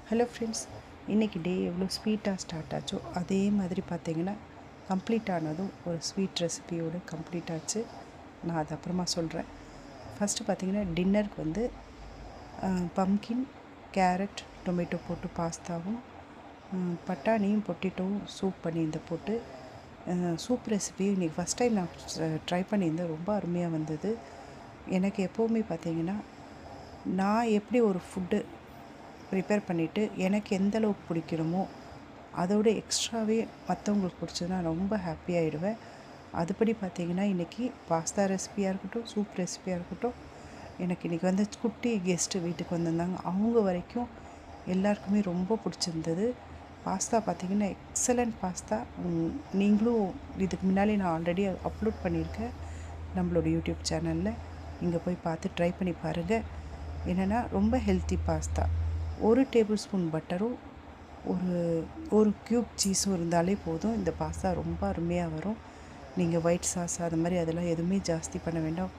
Hello friends, இன்றைக்கி டே எவ்வளோ ஸ்வீட்டாக ஸ்டார்ட் ஆச்சோ அதே மாதிரி பார்த்திங்கன்னா கம்ப்ளீட் ஆனதும் ஒரு ஸ்வீட் ரெசிபியோடு கம்ப்ளீட் ஆச்சு. நான் அது அப்புறமா சொல்கிறேன். ஃபஸ்ட்டு பார்த்திங்கன்னா டின்னருக்கு வந்து பம்கின், கேரட், டொமேட்டோ போட்டு பாஸ்தாவும் பட்டாணியும் பொட்டேட்டோவும் சூப் பண்ணியிருந்தேன் போட்டு சூப் ரெசிபி இன்றைக்கி ஃபஸ்ட் டைம் நான் ட்ரை பண்ணியிருந்தேன். ரொம்ப அருமையாக வந்தது. எனக்கு எப்போவுமே பார்த்திங்கன்னா நான் எப்படி ஒரு ஃபுட்டு ப்ரிப்பேர் பண்ணிவிட்டு எனக்கு எந்தளவுக்கு பிடிக்கணுமோ அதோட எக்ஸ்ட்ராவே மற்றவங்களுக்கு பிடிச்சதுன்னா ரொம்ப ஹாப்பியாகிடுவேன். அதுபடி பார்த்திங்கன்னா இன்றைக்கி பாஸ்தா ரெசிபியாக இருக்கட்டும், சூப் ரெசிபியாக இருக்கட்டும், எனக்கு இன்றைக்கி வந்து குட்டி கெஸ்ட்டு வீட்டுக்கு வந்திருந்தாங்க. அவங்க வரைக்கும் எல்லாருக்குமே ரொம்ப பிடிச்சிருந்தது. பாஸ்தா பார்த்திங்கன்னா எக்ஸலண்ட் பாஸ்தா. நீங்களும் இதுக்கு முன்னாடி நான் ஆல்ரெடி அப்லோட் பண்ணியிருக்கேன் நம்மளோட யூடியூப் சேனலில். இங்கே போய் பார்த்து ட்ரை பண்ணி பாருங்கள். என்னென்னா ரொம்ப ஹெல்த்தி பாஸ்தா. ஒரு டேபிள் ஸ்பூன் பட்டரும் ஒரு க்யூப் சீஸும் இருந்தாலே போதும். இந்த பாஸ்தா ரொம்ப அருமையாக வரும். நீங்கள் ஒயிட் சாஸ் அது மாதிரி அதெல்லாம் எதுவுமே ஜாஸ்தி பண்ண வேண்டாம்.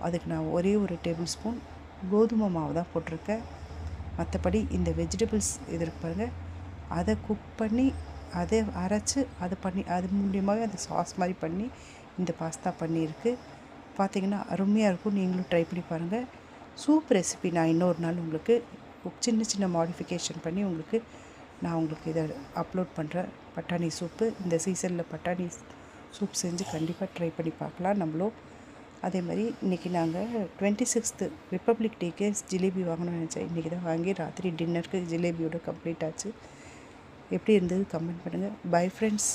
அதுக்கு நான் ஒரே ஒரு டேபிள் ஸ்பூன் கோதுமை மாவு தான் போட்டிருக்கேன். மற்றபடி இந்த வெஜிடபிள்ஸ் இது இருக்கு பாருங்கள், அதை குக் பண்ணி அதை அரைச்சி அது மூலியமாகவே அந்த சாஸ் மாதிரி பண்ணி இந்த பாஸ்தா பண்ணியிருக்கு. பார்த்திங்கன்னா அருமையாக இருக்கும். நீங்களும் ட்ரை பண்ணி பாருங்கள். சூப் ரெசிபி நான் இன்னொரு நாள் உங்களுக்கு சின்ன சின்ன மாடிஃபிகேஷன் பண்ணி உங்களுக்கு இதை அப்லோட் பண்ணுறேன். பட்டாணி சூப்பு இந்த சீசனில் பட்டாணி சூப் செஞ்சு கண்டிப்பாக ட்ரை பண்ணி பார்க்கலாம் நம்மளும். அதே மாதிரி இன்றைக்கி நாங்கள் 26th ரிப்பப்ளிக் டேக்கு ஜிலேபி வாங்கணும்னு நினச்சேன். இன்றைக்கி தான் வாங்கி ராத்திரி டின்னருக்கு ஜிலேபியோட கம்ப்ளீட் ஆச்சு. எப்படி இருந்தது கமெண்ட் பண்ணுங்கள். Bye friends.